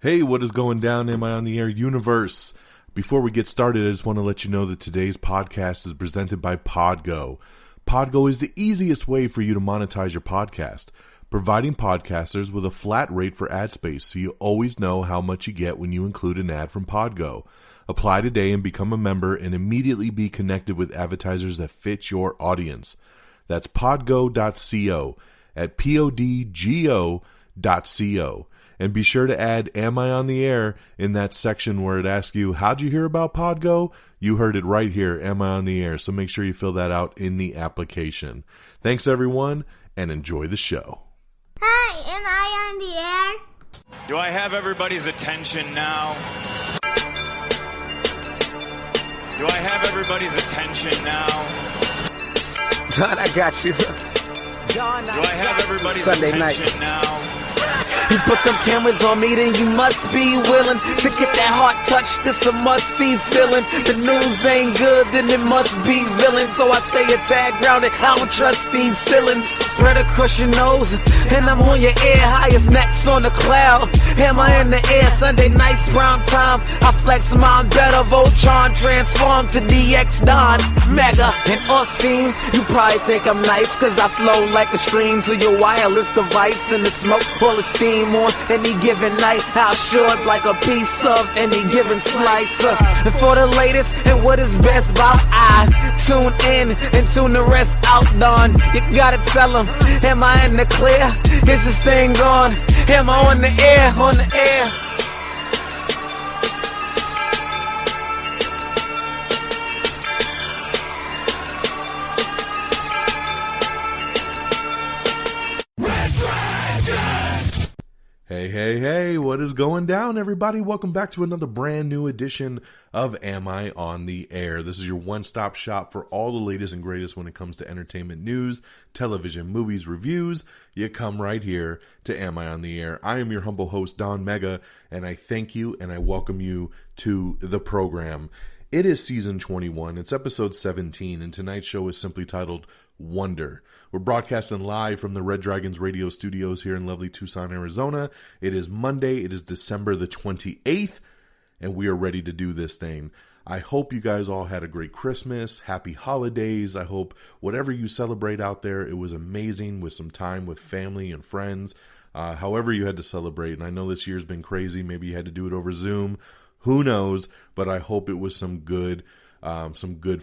Hey, what is going down, Am I on the Air universe? Before we get started, I just want to let you know that today's podcast is presented by Podgo. Podgo is the easiest way for you to monetize your podcast, providing podcasters with a flat rate for ad space so you always know how much you get when you include an ad from Podgo. Apply today and become a member and immediately be connected with advertisers that fit your audience. That's podgo.co at podgo.co. And be sure to add Am I on the Air in that section where it asks you, how'd you hear about Podgo? You heard it right here, Am I on the Air? So make sure you fill that out in the application. Thanks, everyone, and enjoy the show. Hi, am I on the air? Do I have everybody's attention now? Do I have everybody's attention now? John, I got you. John, do I have everybody's Sunday attention night. now? You put them cameras on me, then you must be willing to get that heart touch. This a must-see feeling. The news ain't good, then it must be villain. So I say a tag grounded, I don't trust these ceilings. Spread across your nose, and I'm on your ear. Highest necks on the cloud. Am I in the air? Sunday nights, prime time. I flex mine better. Voltron transform to DX Don Mega and Orsine. You probably think I'm nice, cause I flow like a stream to your wireless device. And the smoke full of steam on any given night. I'll short like a piece of any given slice. And for the latest and what is best about I tune in and tune the rest out, Don. You gotta tell them, am I in the clear? Is this thing on? Am I on the air? On the air? Hey, what is going down, everybody? Welcome back to another brand new edition of Am I on the Air? This is your one-stop shop for all the latest and greatest when it comes to entertainment news, television, movies, reviews. You come right here to Am I on the Air? I am your humble host, Don Mega, and I thank you and I welcome you to the program. It is season 21. It's episode 17, and tonight's show is simply titled Wonder. We're broadcasting live from the Red Dragons radio studios here in lovely Tucson, Arizona. It is Monday. It is December the 28th, and we are ready to do this thing. I hope you guys all had a great Christmas. Happy holidays. I hope whatever you celebrate out there, it was amazing with some time with family and friends. However you had to celebrate, and I know this year's been crazy. Maybe you had to do it over Zoom. Who knows? But I hope it was some good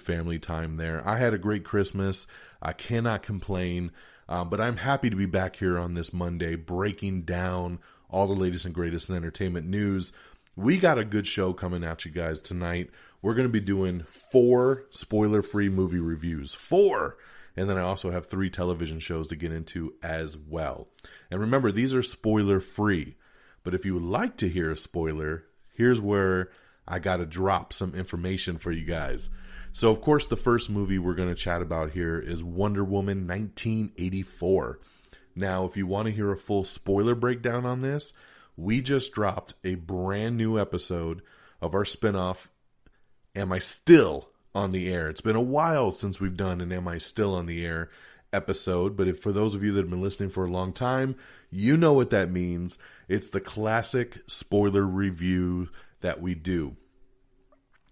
family time there. I had a great Christmas. I cannot complain, but I'm happy to be back here on this Monday, breaking down all the latest and greatest in entertainment news. We got a good show coming at you guys tonight. We're going to be doing 4 spoiler-free movie reviews. 4! And then I also have 3 television shows to get into as well. And remember, these are spoiler-free. But if you would like to hear a spoiler, here's where I got to drop some information for you guys. So, of course, the first movie we're going to chat about here is Wonder Woman 1984. Now, if you want to hear a full spoiler breakdown on this, we just dropped a brand new episode of our spinoff, Am I Still on the Air? It's been a while since we've done an Am I Still on the Air episode, but for those of you that have been listening for a long time, you know what that means. It's the classic spoiler review that we do.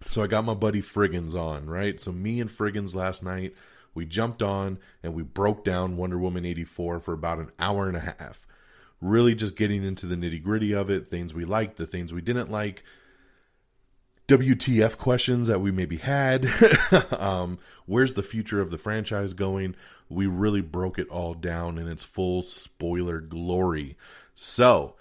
So I got my buddy Friggins on, right? So me and Friggins last night, we jumped on and we broke down Wonder Woman 84 for about an hour and a half. Really just getting into the nitty gritty of it, things we liked, the things we didn't like, WTF questions that we maybe had, where's the future of the franchise going? We really broke it all down in its full spoiler glory. So,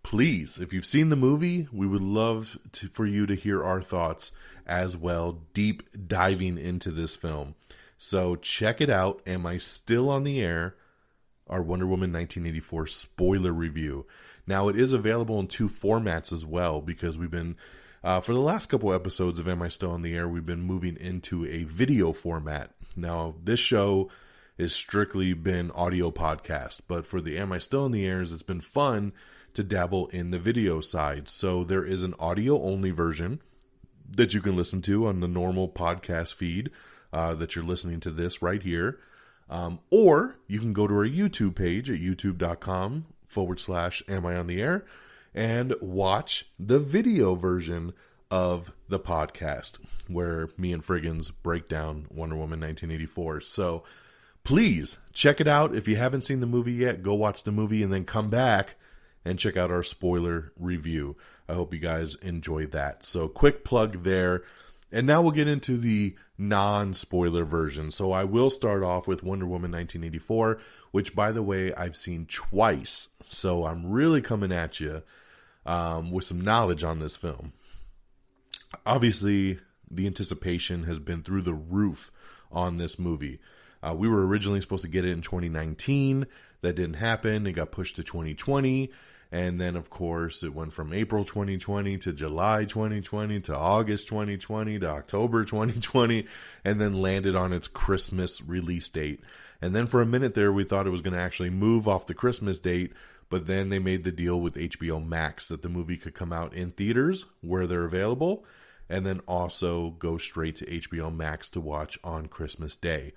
please, if you've seen the movie, we would love for you to hear our thoughts as well, deep diving into this film. So check it out. Am I Still on the Air? Our Wonder Woman 1984 spoiler review. Now, it is available in 2 formats as well, because we've been, for the last couple episodes of Am I Still on the Air, we've been moving into a video format. Now, this show is strictly been audio podcast, but for the Am I Still on the Airs, it's been fun to dabble in the video side. So there is an audio only version that you can listen to on the normal podcast feed that you're listening to this right here. Or you can go to our YouTube page at youtube.com/Am I on the Air, and watch the video version of the podcast where me and Friggins break down Wonder Woman 1984. So please check it out. If you haven't seen the movie yet, go watch the movie and then come back and check out our spoiler review. I hope you guys enjoy that. So quick plug there. And now we'll get into the non-spoiler version. So I will start off with Wonder Woman 1984, which, by the way, I've seen twice. So I'm really coming at you with some knowledge on this film. Obviously, the anticipation has been through the roof on this movie. We were originally supposed to get it in 2019. That didn't happen. It got pushed to 2020. And then, of course, it went from April 2020 to July 2020 to August 2020 to October 2020, and then landed on its Christmas release date. And then for a minute there, we thought it was going to actually move off the Christmas date, but then they made the deal with HBO Max that the movie could come out in theaters where they're available, and then also go straight to HBO Max to watch on Christmas Day.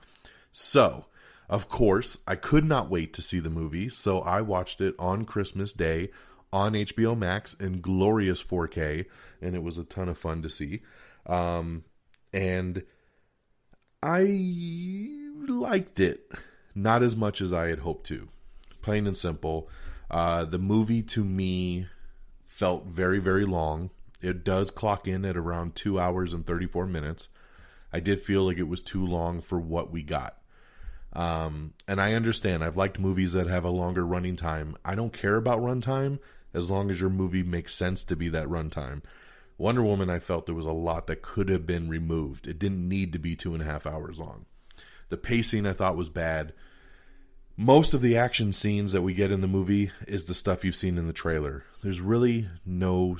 So, of course, I could not wait to see the movie, so I watched it on Christmas Day on HBO Max in glorious 4K, and it was a ton of fun to see. And I liked it, not as much as I had hoped to. Plain and simple. The movie, to me, felt very, very long. It does clock in at around 2 hours and 34 minutes. I did feel like it was too long for what we got. And I understand, I've liked movies that have a longer running time. I don't care about runtime as long as your movie makes sense to be that runtime. Wonder Woman, I felt there was a lot that could have been removed. It didn't need to be 2.5 hours long. The pacing I thought was bad. Most of the action scenes that we get in the movie is the stuff you've seen in the trailer. There's really no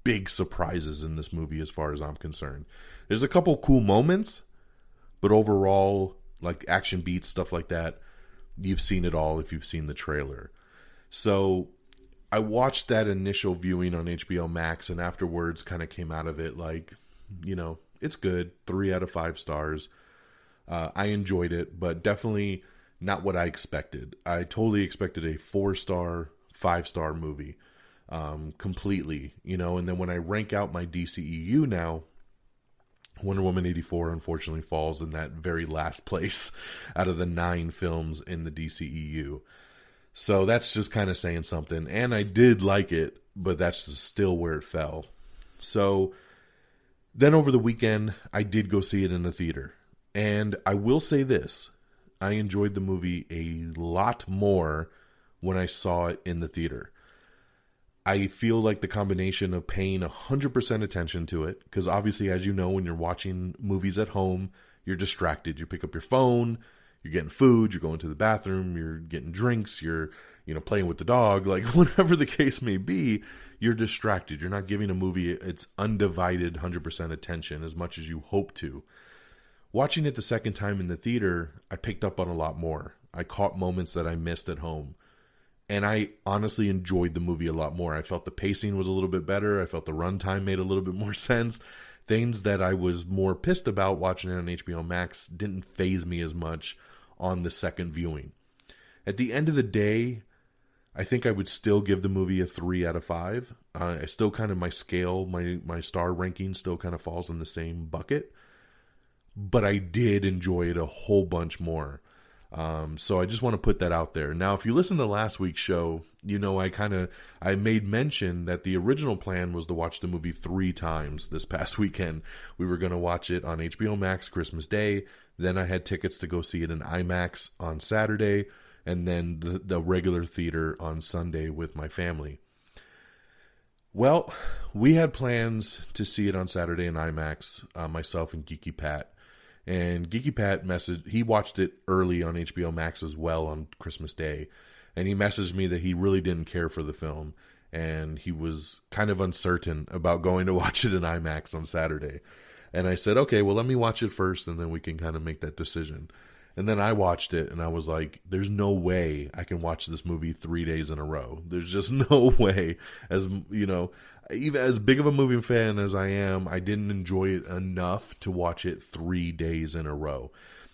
big surprises in this movie as far as I'm concerned. There's a couple cool moments, but overall, like action beats, stuff like that, you've seen it all if you've seen the trailer. So I watched that initial viewing on HBO Max, and afterwards kind of came out of it like, you know, it's good. 3 out of 5 stars. I enjoyed it, but definitely not what I expected. I totally expected a 4-star, 5-star movie, completely, you know. And then when I rank out my DCEU now, Wonder Woman 84 unfortunately falls in that very last place out of the 9 films in the DCEU. So that's just kind of saying something. And I did like it, but that's still where it fell. So then over the weekend, I did go see it in the theater. And I will say this, I enjoyed the movie a lot more when I saw it in the theater. I feel like the combination of paying 100% attention to it, because obviously, as you know, when you're watching movies at home, you're distracted. You pick up your phone, you're getting food, you're going to the bathroom, you're getting drinks, you're, you know, playing with the dog, like whatever the case may be, you're distracted. You're not giving a movie its undivided 100% attention as much as you hope to. Watching it the second time in the theater, I picked up on a lot more. I caught moments that I missed at home. And I honestly enjoyed the movie a lot more. I felt the pacing was a little bit better. I felt the runtime made a little bit more sense. Things that I was more pissed about watching it on HBO Max didn't faze me as much on the second viewing. At the end of the day, I think I would still give the movie a 3 out of 5. I still kind of, my scale, my star ranking still kind of falls in the same bucket. But I did enjoy it a whole bunch more. So I just want to put that out there. Now, if you listen to last week's show, you know I made mention that the original plan was to watch the movie 3 times this past weekend. We were going to watch it on HBO Max Christmas Day. Then I had tickets to go see it in IMAX on Saturday, and then the regular theater on Sunday with my family. Well, we had plans to see it on Saturday in IMAX, myself and Geeky Pat. And Geeky Pat he watched it early on HBO Max as well on Christmas Day. And he messaged me that he really didn't care for the film. And he was kind of uncertain about going to watch it in IMAX on Saturday. And I said, okay, well, let me watch it first, and then we can kind of make that decision. And then I watched it, and I was like, there's no way I can watch this movie 3 days in a row. There's just no way. As you know, even as big of a movie fan as I am, I didn't enjoy it enough to watch it 3 days in a row.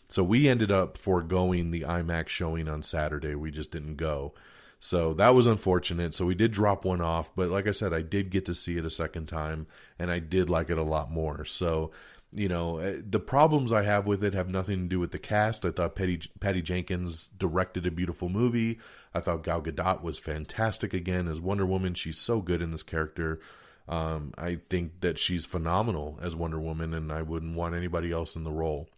So we ended up foregoing the IMAX showing on Saturday. We just didn't go. So that was unfortunate. So we did drop one off, but like I said, I did get to see it a second time, and I did like it a lot more. So, the problems I have with it have nothing to do with the cast. I thought Patty Jenkins directed a beautiful movie. I thought Gal Gadot was fantastic again as Wonder Woman. She's so good in this character. I think that she's phenomenal as Wonder Woman, and I wouldn't want anybody else in the role.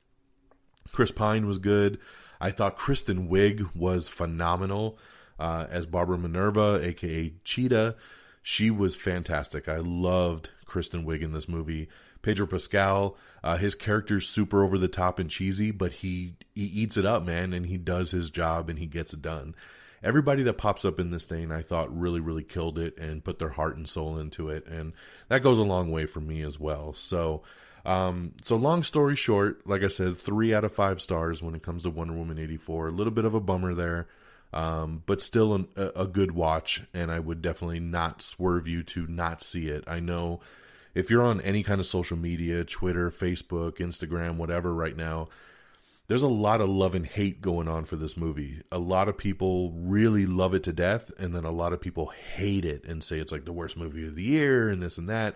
Chris Pine was good. I thought Kristen Wiig was phenomenal as Barbara Minerva, aka Cheetah. She was fantastic. I loved Kristen Wiig in this movie. Pedro Pascal, his character's super over the top and cheesy, but he eats it up, man, and he does his job and he gets it done. Everybody that pops up in this thing, I thought really, really killed it and put their heart and soul into it, and that goes a long way for me as well. So long story short, like I said, 3 out of 5 stars when it comes to Wonder Woman 84. A little bit of a bummer there, but still a good watch, and I would definitely not swerve you to not see it. I know if you're on any kind of social media, Twitter, Facebook, Instagram, whatever right now, there's a lot of love and hate going on for this movie. A lot of people really love it to death, and then a lot of people hate it and say it's like the worst movie of the year and this and that.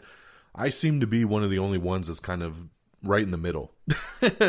I seem to be one of the only ones that's kind of right in the middle.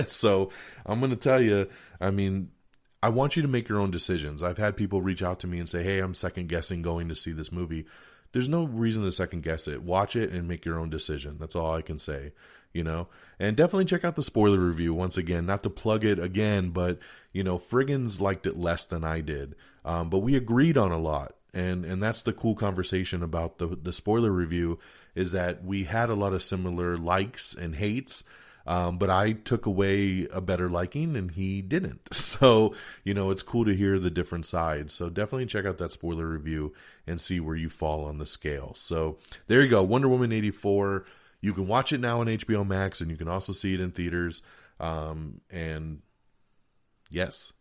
So I'm going to tell you, I want you to make your own decisions. I've had people reach out to me and say, hey, I'm second guessing going to see this movie. There's no reason to second guess it. Watch it and make your own decision. That's all I can say, And definitely check out the spoiler review once again. Not to plug it again, but, Friggins liked it less than I did. But we agreed on a lot. And that's the cool conversation about the spoiler review, is that we had a lot of similar likes and hates. But I took away a better liking and he didn't. So, it's cool to hear the different sides. So definitely check out that spoiler review and see where you fall on the scale. So there you go. Wonder Woman 84. You can watch it now on HBO Max, and you can also see it in theaters. And yes,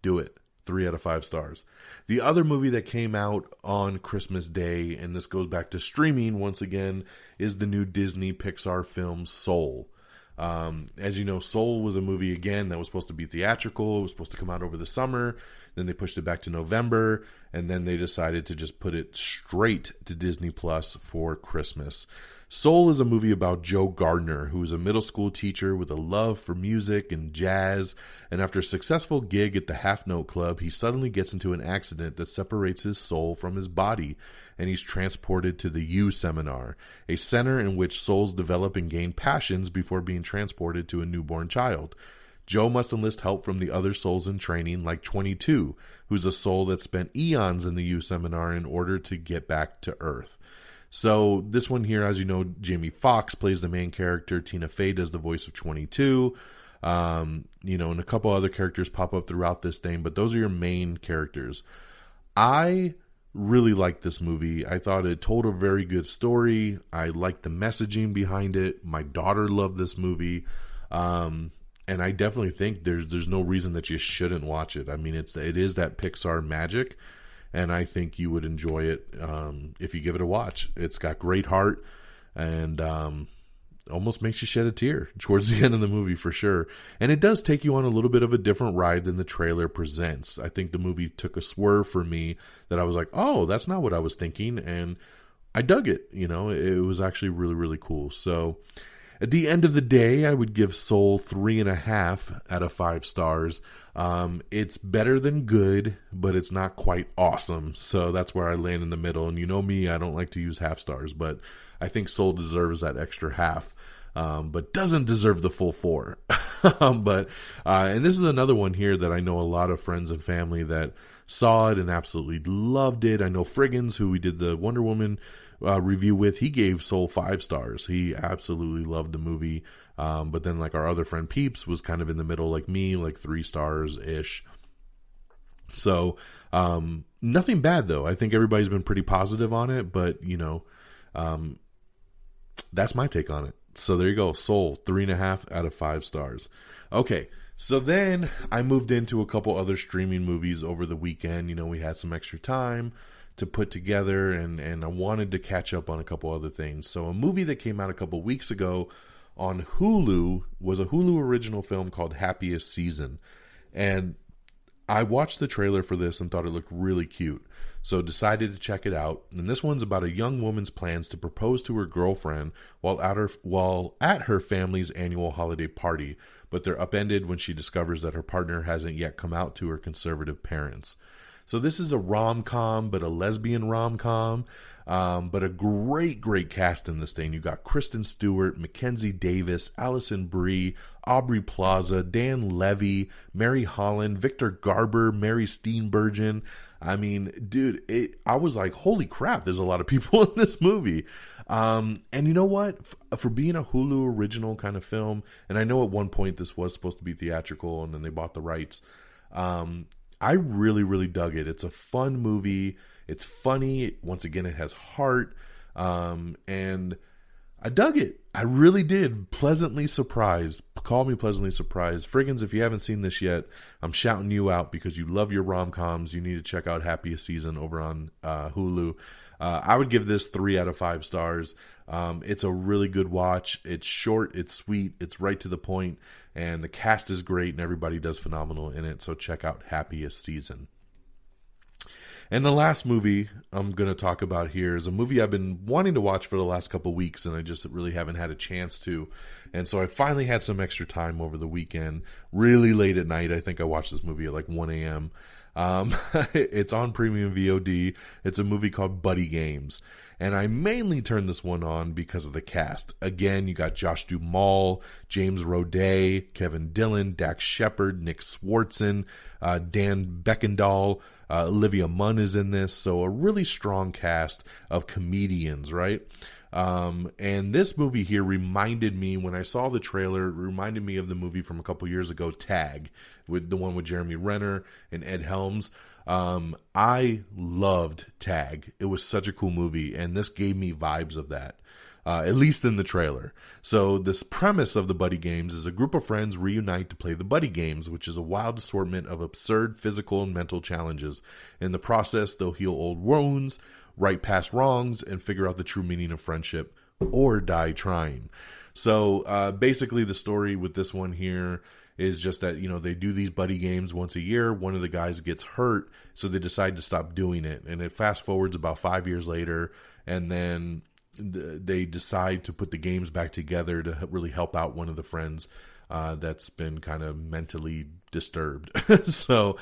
do it. 3 out of 5 stars. The other movie that came out on Christmas Day, and this goes back to streaming once again, is the new Disney Pixar film Soul. As you know, Soul was a movie, again, that was supposed to be theatrical. It was supposed to come out over the summer. Then they pushed it back to November, and then they decided to just put it straight to Disney Plus for Christmas. Soul is a movie about Joe Gardner, who is a middle school teacher with a love for music and jazz, and after a successful gig at the Half Note Club, he suddenly gets into an accident that separates his soul from his body, and he's transported to the U Seminar, a center in which souls develop and gain passions before being transported to a newborn child. Joe must enlist help from the other souls in training, like 22, who's a soul that spent eons in the U Seminar in order to get back to Earth. So this one here, as you know, Jamie Foxx plays the main character. Tina Fey does the voice of 22. And a couple other characters pop up throughout this thing, but those are your main characters. I really liked this movie. I thought it told a very good story. I liked the messaging behind it. My daughter loved this movie. And I definitely think there's no reason that you shouldn't watch it. It is that Pixar magic. And I think you would enjoy it if you give it a watch. It's got great heart and almost makes you shed a tear towards the end of the movie for sure. And it does take you on a little bit of a different ride than the trailer presents. I think the movie took a swerve for me that I was like, oh, that's not what I was thinking. And I dug it. It was actually really, really cool. So at the end of the day, I would give Soul 3.5 out of 5 stars. It's better than good, but it's not quite awesome. So that's where I land in the middle. And you know me, I don't like to use half stars, but I think Soul deserves that extra half, but doesn't deserve the full 4. And this is another one here that I know a lot of friends and family that saw it and absolutely loved it. I know Friggins, who we did the Wonder Woman review with, he gave Soul 5 stars. He absolutely loved the movie. But then like our other friend Peeps was kind of in the middle like me, like 3 stars ish. So, nothing bad though. I think everybody's been pretty positive on it, but that's my take on it. So there you go. Soul 3.5 out of 5 stars. Okay. So then I moved into a couple other streaming movies over the weekend. We had some extra time to put together and I wanted to catch up on a couple other things. So a movie that came out a couple weeks ago on Hulu was a Hulu original film called Happiest Season. And I watched the trailer for this and thought it looked really cute, so decided to check it out. And this one's about a young woman's plans to propose to her girlfriend while at her family's annual holiday party, but they're upended when she discovers that her partner hasn't yet come out to her conservative parents. So this is a rom-com, but a lesbian rom-com, but a great cast in this thing. You got Kristen Stewart, Mackenzie Davis, Allison Brie, Aubrey Plaza, Dan Levy, Mary Holland, Victor Garber, Mary Steenburgen. I mean, dude, I was like, holy crap, there's a lot of people in this movie. And you know what? For being a Hulu original kind of film, and I know at one point this was supposed to be theatrical and then they bought the rights, I really dug it. It's a fun movie. It's funny. Once again, it has heart. And I dug it. I really did. Pleasantly surprised. Call me pleasantly surprised. Friggins, if you haven't seen this yet, I'm shouting you out because you love your rom-coms. You need to check out Happiest Season over on Hulu. I would give this 3 out of 5 stars. It's a really good watch. It's short, it's sweet, it's right to the point, and the cast is great and everybody does phenomenal in it. So check out Happiest Season. And the last movie I'm going to talk about here is a movie I've been wanting to watch for the last couple weeks, and I just really haven't had a chance to. And so I finally had some extra time over the weekend, really late at night. I think I watched this movie at like 1 a.m. It's on premium VOD. It's a movie called Buddy Games. And I mainly turned this one on because of the cast. Again, you got Josh Duhamel, James Roday, Kevin Dillon, Dax Shepard, Nick Swartzen, Dan Beckendahl, Olivia Munn is in this. So a really strong cast of comedians, right? And this movie here reminded me, when I saw the trailer, it reminded me of the movie from a couple years ago, Tag, with the one with Jeremy Renner and Ed Helms. I loved Tag. It was such a cool movie, and this gave me vibes of that, at least in the trailer. So this premise of the Buddy Games is a group of friends reunite to play the Buddy Games, which is a wild assortment of absurd physical and mental challenges. In the process, they'll heal old wounds, right past wrongs, and figure out the true meaning of friendship, or die trying. So basically the story with this one here is just that, you know, they do these buddy games once a year. One of the guys gets hurt, so they decide to stop doing it. And it fast forwards about 5 years later, and then they decide to put the games back together to really help out one of the friends that's been kind of mentally disturbed. So,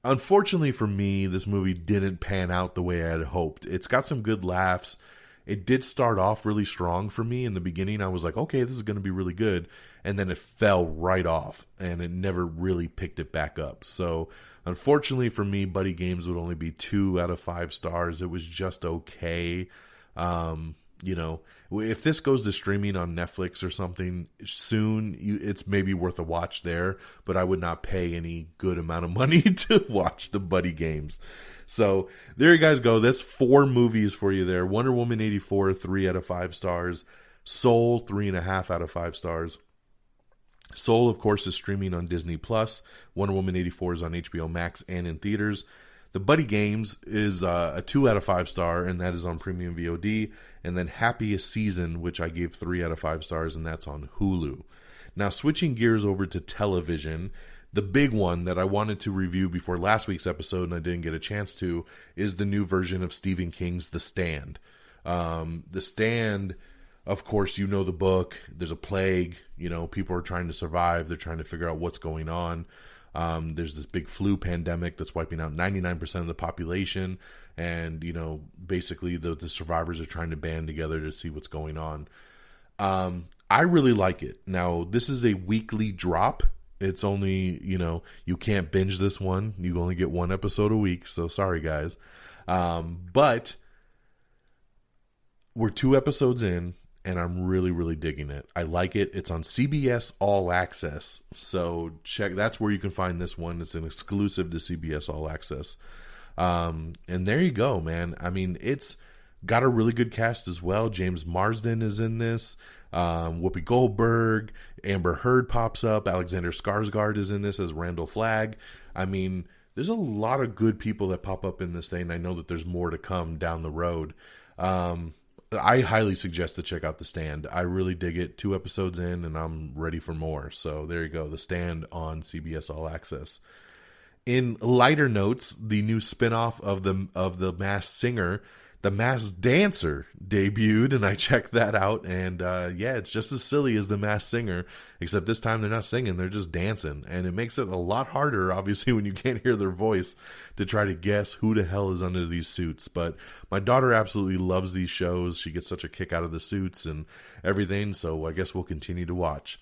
unfortunately for me, this movie didn't pan out the way I had hoped. It's got some good laughs. It did start off really strong for me. In the beginning, I was like, okay, this is going to be really good. And then it fell right off, and it never really picked it back up. So, unfortunately for me, Buddy Games would only be 2 out of 5 stars. It was just okay. You know, if this goes to streaming on Netflix or something soon, it's maybe worth a watch there, but I would not pay any good amount of money to watch the Buddy Games. So there you guys go. That's 4 movies for you there. Wonder Woman 84, 3 out of 5 stars. Soul, 3.5 out of 5 stars. Soul, of course, is streaming on Disney+. Wonder Woman 84 is on HBO Max and in theaters. The Buddy Games is a 2 out of 5 star, and that is on premium VOD. And then Happiest Season, which I gave 3 out of 5 stars, and that's on Hulu. Now, switching gears over to television, the big one that I wanted to review before last week's episode, and I didn't get a chance to, is the new version of Stephen King's The Stand. The Stand, of course, you know the book. There's a plague. You know, people are trying to survive. They're trying to figure out what's going on. There's this big flu pandemic that's wiping out 99% of the population. And, you know, basically the survivors are trying to band together to see what's going on. I really like it. Now, this is a weekly drop. It's only, you know, you can't binge this one. You only get 1 episode a week. So sorry, guys. But we're 2 episodes in, and I'm really digging it. I like it. It's on CBS All Access. So check. That's where you can find this one. It's an exclusive to CBS All Access. And there you go, man. I mean, it's got a really good cast as well. James Marsden is in this. Whoopi Goldberg. Amber Heard pops up. Alexander Skarsgård is in this as Randall Flagg. I mean, there's a lot of good people that pop up in this thing. I know that there's more to come down the road. I highly suggest to check out The Stand. I really dig it. 2 episodes in, and I'm ready for more. So there you go. The Stand on CBS All Access. In lighter notes, the new spinoff of the Masked Singer, The Masked Dancer, debuted, and I checked that out. And yeah, it's just as silly as The Masked Singer, except this time they're not singing, they're just dancing. And it makes it a lot harder, obviously, when you can't hear their voice, to try to guess who the hell is under these suits. But my daughter absolutely loves these shows. She gets such a kick out of the suits and everything, so I guess we'll continue to watch.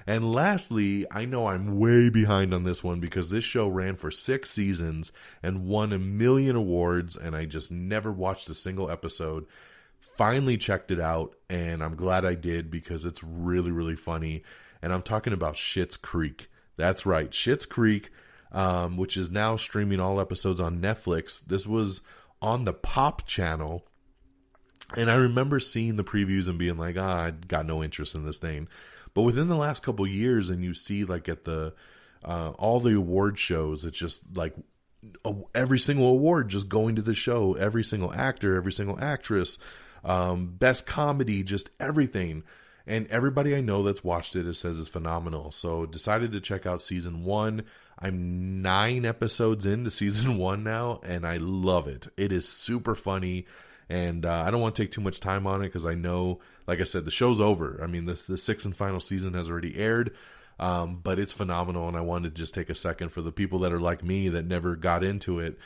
And lastly, I know I'm way behind on this one because this show ran for 6 seasons and won 1 million awards, and I just never watched a single episode. Finally checked it out, and I'm glad I did because it's really, really funny. And I'm talking about Schitt's Creek. That's right, Schitt's Creek, which is now streaming all episodes on Netflix. This was on the Pop channel, and I remember seeing the previews and being like, I got no interest in this thing. But within the last couple of years, and you see like at the all the award shows, it's just like every single award just going to the show, every single actor, every single actress, best comedy, just everything. And everybody I know that's watched it says it's phenomenal. So decided to check out season 1. I'm 9 episodes into season 1 now, and I love it. It is super funny. And I don't want to take too much time on it because I know, like I said, the show's over. I mean, the 6th and final season has already aired, but it's phenomenal, and I wanted to just take a second for the people that are like me that never got into it.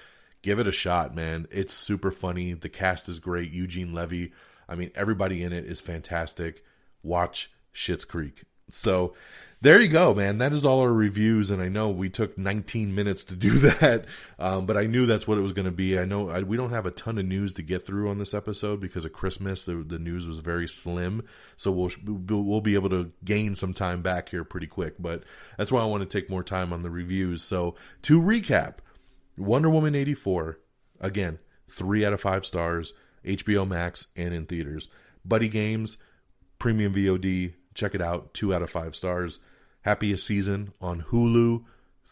Give it a shot, man. It's super funny. The cast is great. Eugene Levy. I mean, everybody in it is fantastic. Watch Schitt's Creek. So there you go, man. That is all our reviews, and I know we took 19 minutes to do that, but I knew that's what it was going to be. I know we don't have a ton of news to get through on this episode because of Christmas. The news was very slim, so we'll be able to gain some time back here pretty quick, but that's why I want to take more time on the reviews. So to recap, Wonder Woman 84, again, 3 out of 5 stars, HBO Max and in theaters. Buddy Games, premium VOD, check it out, 2 out of 5 stars. Happiest Season on Hulu,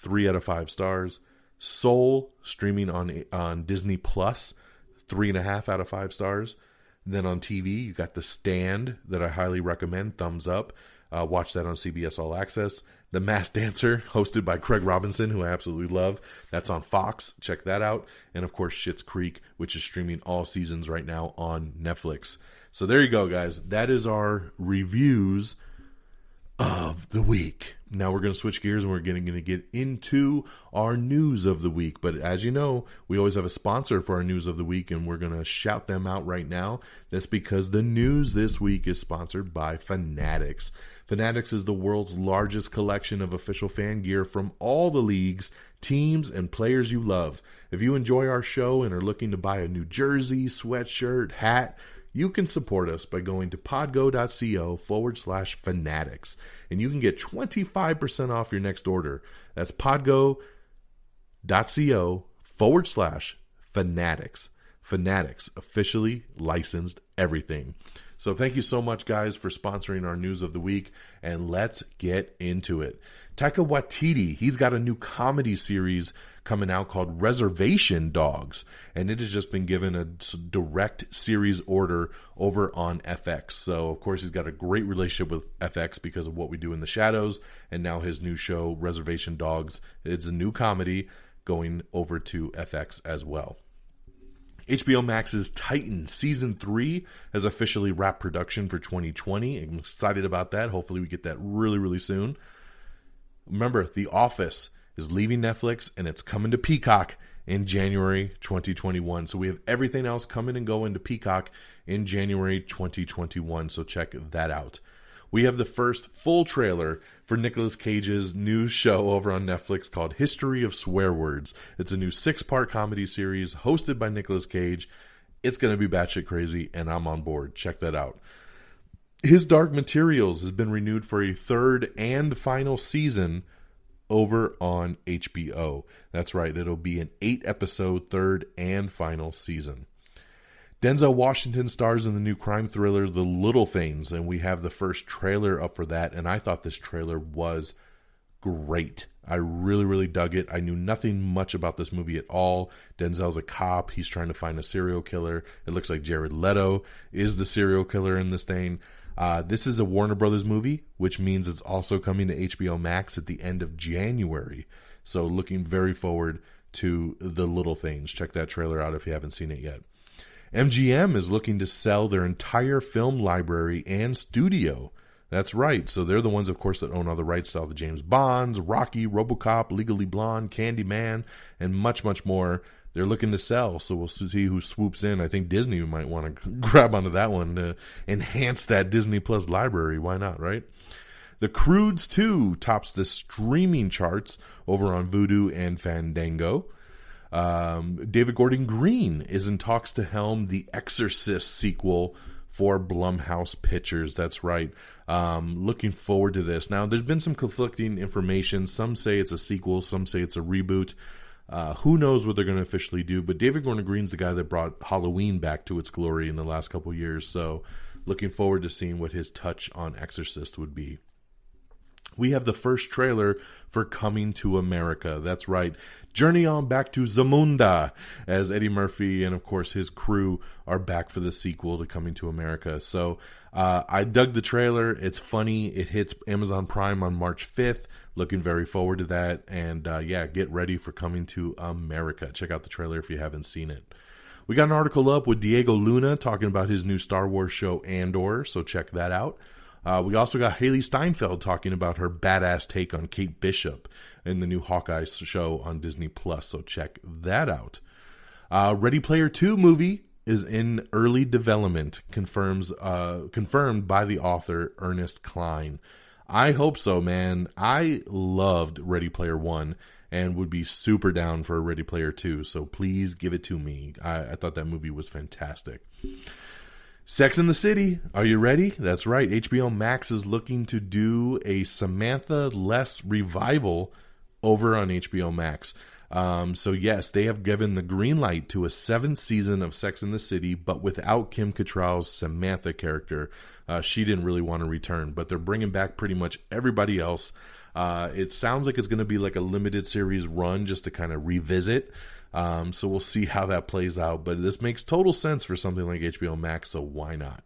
3 out of 5 stars. Soul, streaming on Disney Plus, 3.5 out of 5 stars. And then on TV, you got The Stand, that I highly recommend, thumbs up. Watch that on CBS All Access. The Masked Dancer, hosted by Craig Robinson, who I absolutely love. That's on Fox. Check that out. And of course, Schitt's Creek, which is streaming all seasons right now on Netflix. So there you go, guys. That is our reviews of the week. Now we're going to switch gears and we're going to get into our news of the week. But as you know, we always have a sponsor for our news of the week, and we're going to shout them out right now. That's because the news this week is sponsored by Fanatics. Fanatics is the world's largest collection of official fan gear from all the leagues, teams, and players you love. If you enjoy our show and are looking to buy a new jersey, sweatshirt, hat, you can support us by going to podgo.co/fanatics, and you can get 25% off your next order. That's podgo.co/fanatics. Fanatics, officially licensed everything. So thank you so much, guys, for sponsoring our news of the week, and let's get into it. Taika Waititi, he's got a new comedy series coming out called Reservation Dogs, and it has just been given a direct series order over on FX. So, of course, he's got a great relationship with FX because of What We Do in the Shadows, and now his new show, Reservation Dogs, it's a new comedy going over to FX as well. HBO Max's Titan Season 3 has officially wrapped production for 2020. I'm excited about that. Hopefully we get that really, really soon. Remember, The Office is leaving Netflix, and it's coming to Peacock in January 2021. So we have everything else coming and going to Peacock in January 2021. So check that out. We have the first full trailer for Nicolas Cage's new show over on Netflix called History of Swear Words. It's a new 6-part comedy series hosted by Nicolas Cage. It's going to be batshit crazy, and I'm on board. Check that out. His Dark Materials has been renewed for a 3rd and final season over on HBO. That's right, it'll be an 8-episode 3rd and final season. Denzel Washington stars in the new crime thriller The Little Things, and we have the first trailer up for that, and I thought this trailer was great. I really, really dug it. I knew nothing much about this movie at all. Denzel's a cop. He's trying to find a serial killer. It looks like Jared Leto is the serial killer in this thing. This is a Warner Brothers movie, which means it's also coming to HBO Max at the end of January. So looking very forward to The Little Things. Check that trailer out if you haven't seen it yet. MGM is looking to sell their entire film library and studio. That's right. So they're the ones, of course, that own all the rights to all the James Bonds, Rocky, RoboCop, Legally Blonde, Candyman, and much, much more. They're looking to sell, so we'll see who swoops in. I think Disney might want to grab onto that one to enhance that Disney Plus library. Why not, right? The Croods 2 tops the streaming charts over on Vudu and Fandango. David Gordon Green is in talks to helm the Exorcist sequel for Blumhouse Pictures. That's right. Looking forward to this. Now, there's been some conflicting information. Some say it's a sequel. Some say it's a reboot. Who knows what they're going to officially do, but David Gordon Green's the guy that brought Halloween back to its glory in the last couple years, so looking forward to seeing what his touch on Exorcist would be. We have the first trailer for Coming to America. That's right. Journey on back to Zamunda, as Eddie Murphy and, of course, his crew are back for the sequel to Coming to America. So I dug the trailer. It's funny. It hits Amazon Prime on March 5th. Looking very forward to that. And yeah, get ready for Coming to America. Check out the trailer if you haven't seen it. We got an article up with Diego Luna talking about his new Star Wars show Andor, so check that out. We also got Haley Steinfeld talking about her badass take on Kate Bishop in the new Hawkeye show on Disney Plus, so check that out. Ready Player 2 movie is in early development, confirmed by the author Ernest Cline. I hope so, man. I loved Ready Player 1 and would be super down for a Ready Player 2, so please give it to me. I thought that movie was fantastic. Sex and the City, are you ready? That's right, HBO Max is looking to do a Samantha Less revival over on HBO Max. So yes, they have given the green light to a 7th season of Sex and the City, but without Kim Cattrall's Samantha character. She didn't really want to return, but they're bringing back pretty much everybody else. It sounds like it's going to be like a limited series run just to kind of revisit. So we'll see how that plays out, but this makes total sense for something like HBO Max, so why not?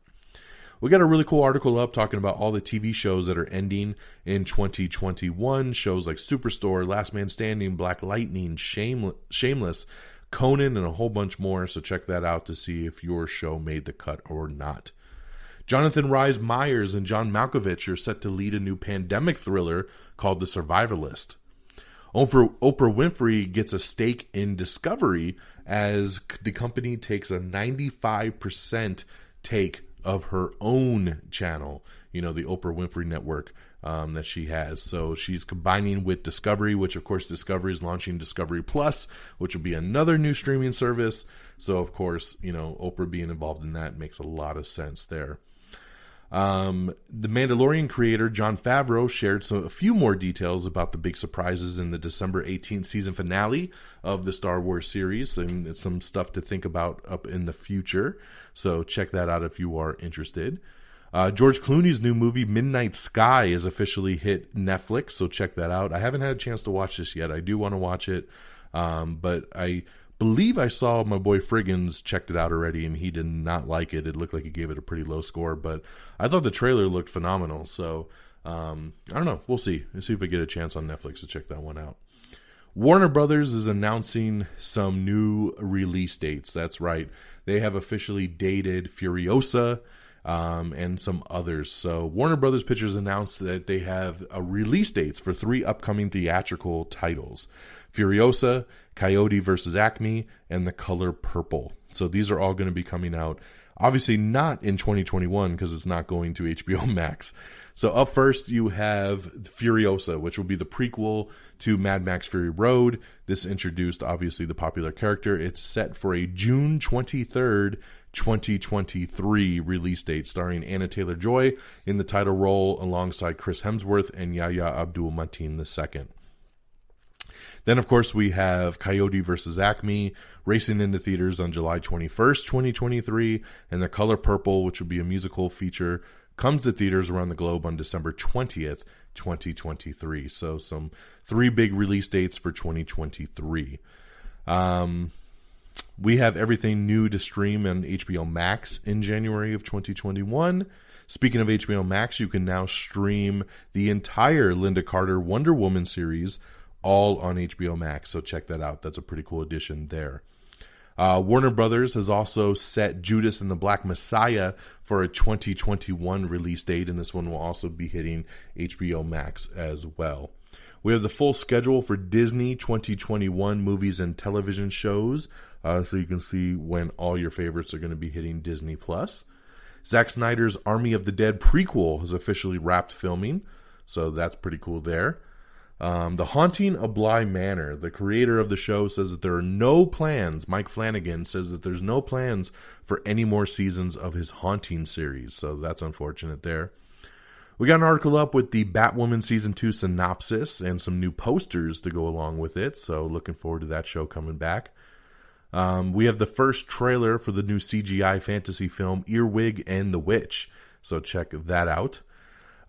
We got a really cool article up talking about all the TV shows that are ending in 2021. Shows like Superstore, Last Man Standing, Black Lightning, Shameless, Conan, and a whole bunch more. So check that out to see if your show made the cut or not. Jonathan Rhys Meyers and John Malkovich are set to lead a new pandemic thriller called The Survivalist. Oprah Winfrey gets a stake in Discovery as the company takes a 95% take of her own channel, the Oprah Winfrey Network that she has. So she's combining with Discovery, which of course Discovery is launching Discovery Plus, which will be another new streaming service. So of course, Oprah being involved in that makes a lot of sense there. The Mandalorian creator Jon Favreau shared a few more details about the big surprises in the December 18th season finale of the Star Wars series, and it's some stuff to think about up in the future. So check that out if you are interested. George Clooney's new movie Midnight Sky is officially hit Netflix, so check that out. I haven't had a chance to watch this yet. I do want to watch it, but I believe I saw my boy Friggins checked it out already, and he did not like it. It looked like he gave it a pretty low score, but I thought the trailer looked phenomenal. So I don't know. We'll see. Let's see if I get a chance on Netflix to check that one out. Warner Brothers is announcing some new release dates. That's right. They have officially dated Furiosa and some others. So Warner Brothers Pictures announced that they have release dates for 3 upcoming theatrical titles: Furiosa, Coyote vs. Acme, and The Color Purple. So these are all going to be coming out, obviously not in 2021 because it's not going to HBO Max. So up first you have Furiosa, which will be the prequel to Mad Max Fury Road. This introduced obviously the popular character. It's set for a June 23rd, 2023 release date, starring Anna Taylor-Joy in the title role alongside Chris Hemsworth and Yahya Abdul-Mateen II. Then, of course, we have Coyote vs. Acme racing into theaters on July 21st, 2023, and The Color Purple, which will be a musical feature, comes to theaters around the globe on December 20th, 2023. So some 3 big release dates for 2023. We have everything new to stream on HBO Max in January of 2021. Speaking of HBO Max, you can now stream the entire Linda Carter Wonder Woman series all on HBO Max. So check that out. That's a pretty cool addition there. Warner Brothers has also set Judas and the Black Messiah for a 2021 release date, and this one will also be hitting HBO Max as well. We have the full schedule for Disney 2021 movies and television shows, so you can see when all your favorites are going to be hitting Disney+. Zack Snyder's Army of the Dead prequel has officially wrapped filming, so that's pretty cool there. The Haunting of Bly Manor, the creator of the show, says that there are no plans. Mike Flanagan says that there's no plans for any more seasons of his Haunting series, so that's unfortunate there. We got an article up with the Batwoman Season 2 synopsis and some new posters to go along with it, so looking forward to that show coming back. We have the first trailer for the new CGI fantasy film Earwig and the Witch, so check that out.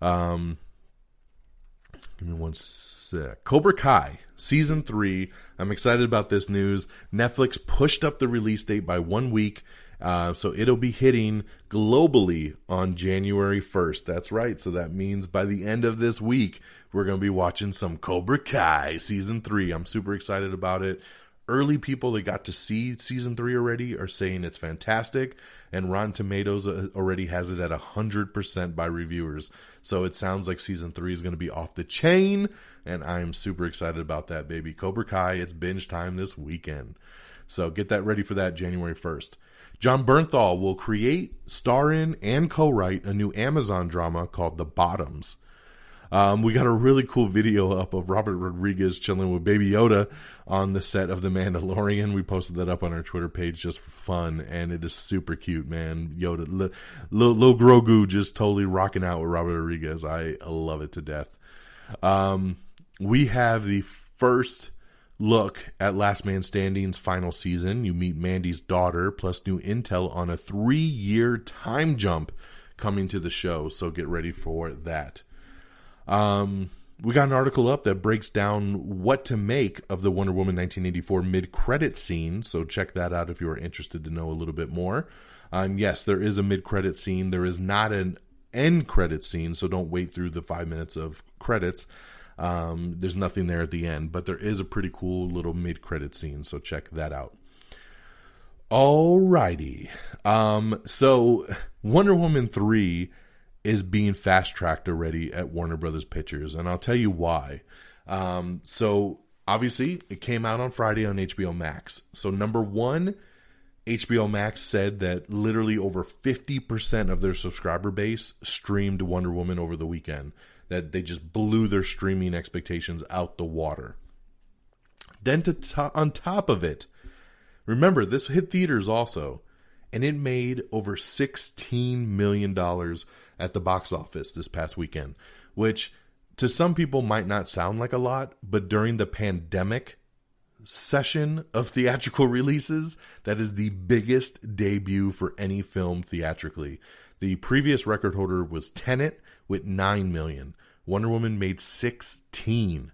Give me one sec. Cobra Kai Season 3. I'm excited about this news. Netflix pushed up the release date by 1 week. So it'll be hitting globally on January 1st. That's right. So that means by the end of this week, we're going to be watching some Cobra Kai Season 3. I'm super excited about it. Early people that got to see Season 3 already are saying it's fantastic. And Rotten Tomatoes already has it at 100% by reviewers. So it sounds like Season 3 is going to be off the chain. And I'm super excited about that, baby. Cobra Kai, it's binge time this weekend. So get that ready for that January 1st. John Bernthal will create, star in, and co-write a new Amazon drama called The Bottoms. We got a really cool video up of Robert Rodriguez chilling with Baby Yoda on the set of The Mandalorian. We posted that up on our Twitter page just for fun, and it is super cute, man. Yoda, little Grogu just totally rocking out with Robert Rodriguez. I love it to death. We have the first look at Last Man Standing's final season. You meet Mandy's daughter, plus new intel on a 3-year time jump coming to the show, so get ready for that. We got an article up that breaks down what to make of the Wonder Woman 1984 mid-credit scene, so check that out if you are interested to know a little bit more. Yes, there is a mid-credit scene. There is not an end credit scene, so don't wait through the 5 minutes of credits. There's nothing there at the end, but there is a pretty cool little mid-credit scene, so check that out. Alrighty. So Wonder Woman 3 is being fast-tracked already at Warner Brothers Pictures, and I'll tell you why. So obviously, it came out on Friday on HBO Max. So number one, HBO Max said that literally over 50% of their subscriber base streamed Wonder Woman over the weekend. That they just blew their streaming expectations out the water. Then on top of it, remember, this hit theaters also, and it made over $16 million at the box office this past weekend, which to some people might not sound like a lot, but during the pandemic session of theatrical releases, that is the biggest debut for any film theatrically. The previous record holder was Tenet with 9 million. Wonder Woman made 16.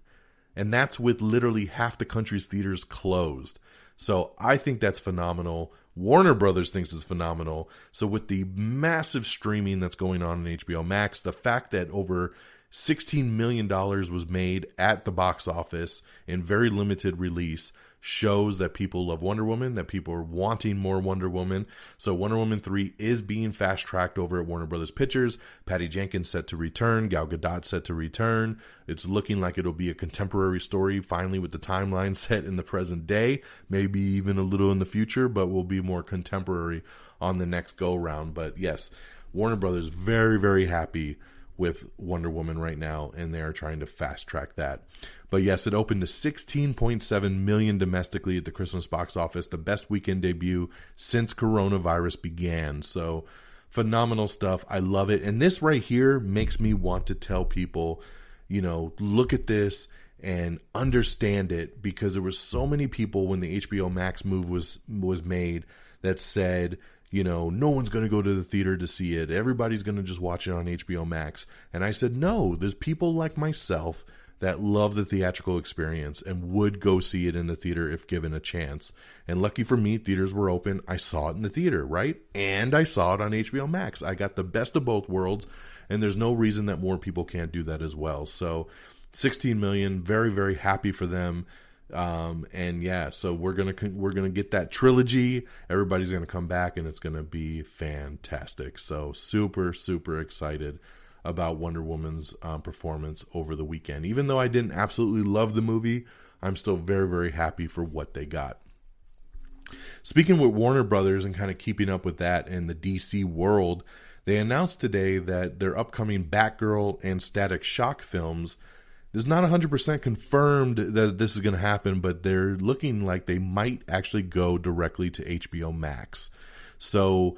And that's with literally half the country's theaters closed. So I think that's phenomenal. Warner Brothers thinks it's phenomenal. So with the massive streaming that's going on in HBO Max, the fact that over $16 million was made at the box office in very limited release shows that people love Wonder Woman, that people are wanting more Wonder Woman. So Wonder Woman 3 is being fast-tracked over at Warner Brothers Pictures. Patty Jenkins set to return. Gal Gadot set to return. It's looking like it'll be a contemporary story, finally, with the timeline set in the present day. Maybe even a little in the future, but will be more contemporary on the next go-round. But yes, Warner Brothers very, very happy with Wonder Woman right now, and they are trying to fast-track that. But yes, it opened to $16.7 million domestically at the Christmas box office, the best weekend debut since coronavirus began. So phenomenal stuff. I love it. And this right here makes me want to tell people, you know, look at this and understand it, because there were so many people when the HBO Max move was made that said, you know, no one's going to go to the theater to see it. Everybody's going to just watch it on HBO Max. And I said, no, there's people like myself that love the theatrical experience and would go see it in the theater if given a chance. And lucky for me, theaters were open. I saw it in the theater, right? And I saw it on HBO Max. I got the best of both worlds, and there's no reason that more people can't do that as well. So 16 million. Very, very happy for them. And yeah, so we're gonna get that trilogy. Everybody's gonna come back, and it's gonna be fantastic. So super, super excited about Wonder Woman's performance over the weekend. Even though I didn't absolutely love the movie, I'm still very, very happy for what they got. Speaking with Warner Brothers and kind of keeping up with that in the DC world, they announced today that their upcoming Batgirl and Static Shock films is not 100% confirmed that this is going to happen, but they're looking like they might actually go directly to HBO Max. So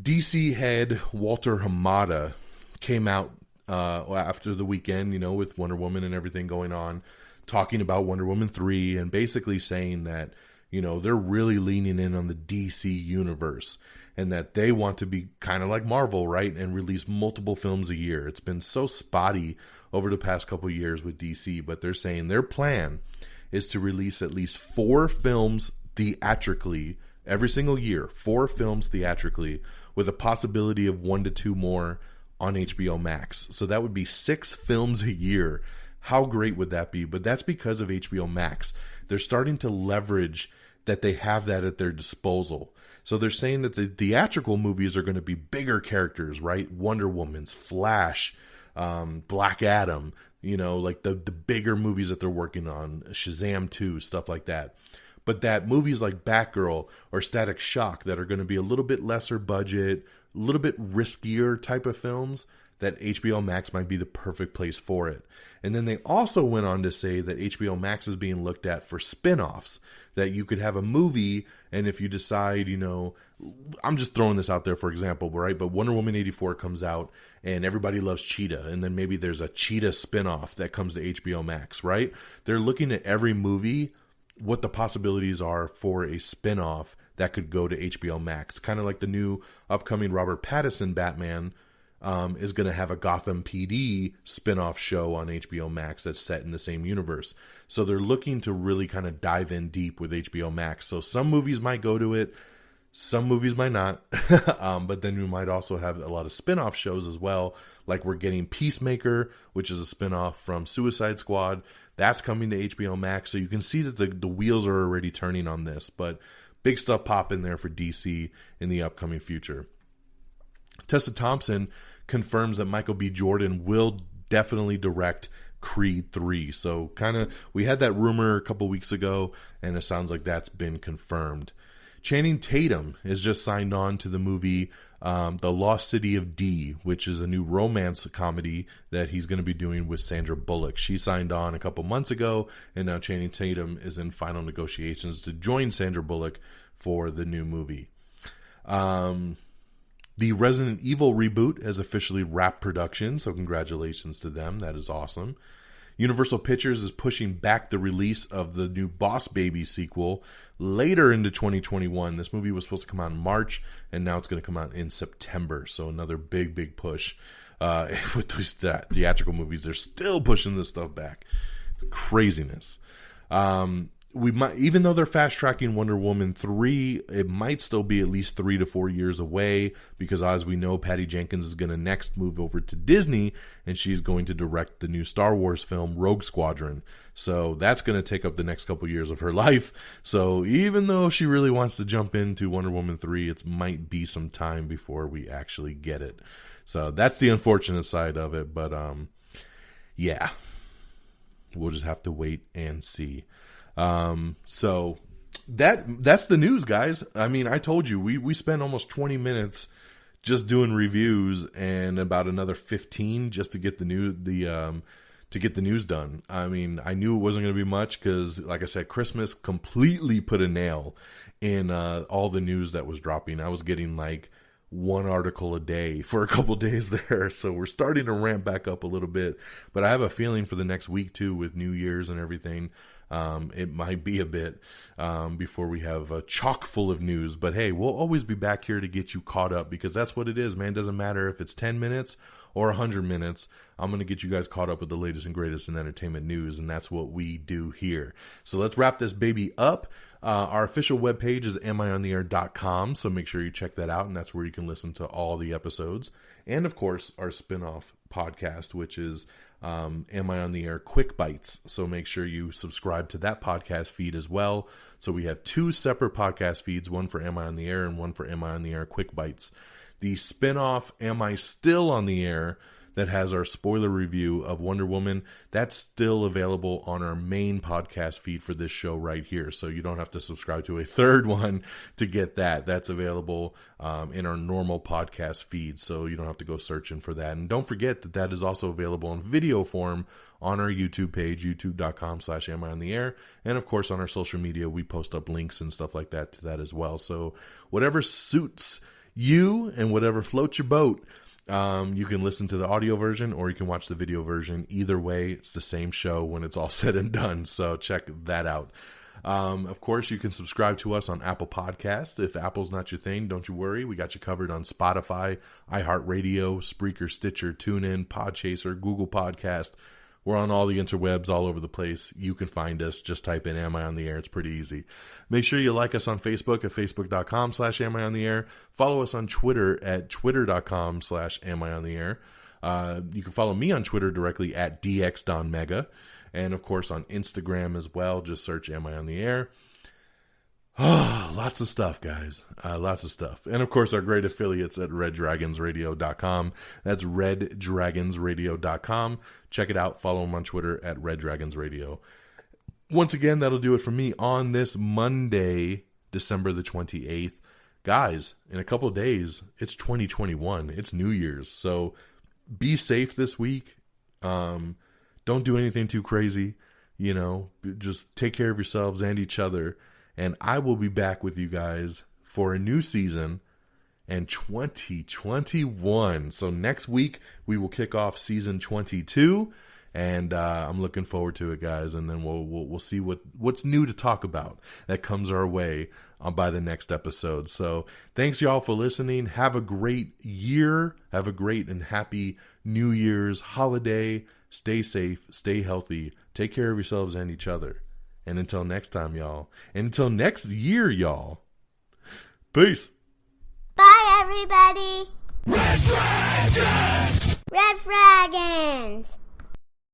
DC head Walter Hamada came out after the weekend, with Wonder Woman and everything going on, talking about Wonder Woman 3 and basically saying that, they're really leaning in on the DC universe and that they want to be kind of like Marvel, right? And release multiple films a year. It's been so spotty over the past couple of years with DC, but they're saying their plan is to release at least 4 films theatrically every single year, 4 films theatrically, with a possibility of 1 to 2 more on HBO Max. So that would be 6 films a year. How great would that be? But that's because of HBO Max. They're starting to leverage that they have that at their disposal. So they're saying that the theatrical movies are going to be bigger characters, right? Wonder Woman's, Flash, Black Adam, like the bigger movies that they're working on, Shazam 2, stuff like that. But that movies like Batgirl or Static Shock that are going to be a little bit lesser budget, a little bit riskier type of films, that HBO Max might be the perfect place for it. And then they also went on to say that HBO Max is being looked at for spin-offs, that you could have a movie, and if you decide, I'm just throwing this out there for example, right? But Wonder Woman 84 comes out, and everybody loves Cheetah, and then maybe there's a Cheetah spin-off that comes to HBO Max, right? They're looking at every movie, what the possibilities are for a spin-off that could go to HBO Max. Kind of like the new upcoming Robert Pattinson Batman is going to have a Gotham PD spin-off show on HBO Max that's set in the same universe. So they're looking to really kind of dive in deep with HBO Max. So some movies might go to it, some movies might not. But then we might also have a lot of spin-off shows as well. Like we're getting Peacemaker, which is a spin-off from Suicide Squad. That's coming to HBO Max. So you can see that the wheels are already turning on this. But big stuff popping there for DC in the upcoming future. Tessa Thompson confirms that Michael B. Jordan will definitely direct Creed 3. So we had that rumor a couple weeks ago, and it sounds like that's been confirmed. Channing Tatum is just signed on to the movie The Lost City of D, which is a new romance comedy that he's going to be doing with Sandra Bullock. She signed on a couple months ago, and now Channing Tatum is in final negotiations to join Sandra Bullock for the new movie. The Resident Evil reboot has officially wrapped production, so congratulations to them. That is awesome. Universal Pictures is pushing back the release of the new Boss Baby sequel later into 2021. This movie was supposed to come out in March, and now it's going to come out in September. So another big, big push. With those theatrical movies, they're still pushing this stuff back. Craziness. We might, even though they're fast tracking Wonder Woman 3, it might still be at least 3 to 4 years away, because as we know, Patty Jenkins is going to next move over to Disney, and she's going to direct the new Star Wars film Rogue Squadron. So that's going to take up the next couple years of her life. So even though she really wants to jump into Wonder Woman 3, it might be some time before we actually get it. So that's the unfortunate side of it. But yeah, we'll just have to wait and see. So that's the news, guys. I mean, I told you, we spent almost 20 minutes just doing reviews, and about another 15 just to get the news done. I mean, I knew it wasn't going to be much because, like I said, Christmas completely put a nail in all the news that was dropping. I was getting like one article a day for a couple days there. So we're starting to ramp back up a little bit, but I have a feeling for the next week too, with New Year's and everything, it might be a bit before we have a chock full of news. But hey, we'll always be back here to get you caught up, because that's what it is, man. It doesn't matter if it's 10 minutes or 100 minutes. I'm going to get you guys caught up with the latest and greatest in entertainment news, and that's what we do here. So let's wrap this baby up. Our official webpage is amiontheair.com, so make sure you check that out, and that's where you can listen to all the episodes. And, of course, our spin-off podcast, which is Am I on the Air Quick Bites. So make sure you subscribe to that podcast feed as well. So we have 2 separate podcast feeds, one for Am I on the Air and one for Am I on the Air Quick Bites. The spinoff Am I Still on the Air that has our spoiler review of Wonder Woman, that's still available on our main podcast feed for this show right here. So you don't have to subscribe to a third one to get that. That's available in our normal podcast feed, so you don't have to go searching for that. And don't forget that that is also available in video form on our YouTube page, youtube.com/Am I on the Air. And of course on our social media, we post up links and stuff like that to that as well. So whatever suits you and whatever floats your boat, you can listen to the audio version or you can watch the video version. Either way, it's the same show when it's all said and done. So check that out. Of course, you can subscribe to us on Apple Podcasts. If Apple's not your thing, don't you worry. We got you covered on Spotify, iHeartRadio, Spreaker, Stitcher, TuneIn, Podchaser, Google Podcast. We're on all the interwebs all over the place. You can find us. Just type in Am I on the Air. It's pretty easy. Make sure you like us on Facebook at facebook.com/Am I on the Air. Follow us on Twitter at twitter.com/Am I on the Air. You can follow me on Twitter directly at DXDonMega. And of course on Instagram as well. Just search Am I on the Air. Oh, lots of stuff, guys. Lots of stuff. And of course, our great affiliates at reddragonsradio.com. That's reddragonsradio.com. Check it out. Follow them on Twitter at reddragonsradio. Once again, that'll do it for me on this Monday, December the 28th. Guys, in a couple of days, it's 2021. It's New Year's. So be safe this week. Don't do anything too crazy. You know, just take care of yourselves and each other. And I will be back with you guys for a new season and 2021. So next week, we will kick off season 22. And I'm looking forward to it, guys. And then we'll see what's new to talk about that comes our way by the next episode. So thanks, y'all, for listening. Have a great year. Have a great and happy New Year's holiday. Stay safe. Stay healthy. Take care of yourselves and each other. And until next time, y'all. And until next year, y'all. Peace. Bye, everybody. Red Dragons! Red Dragons!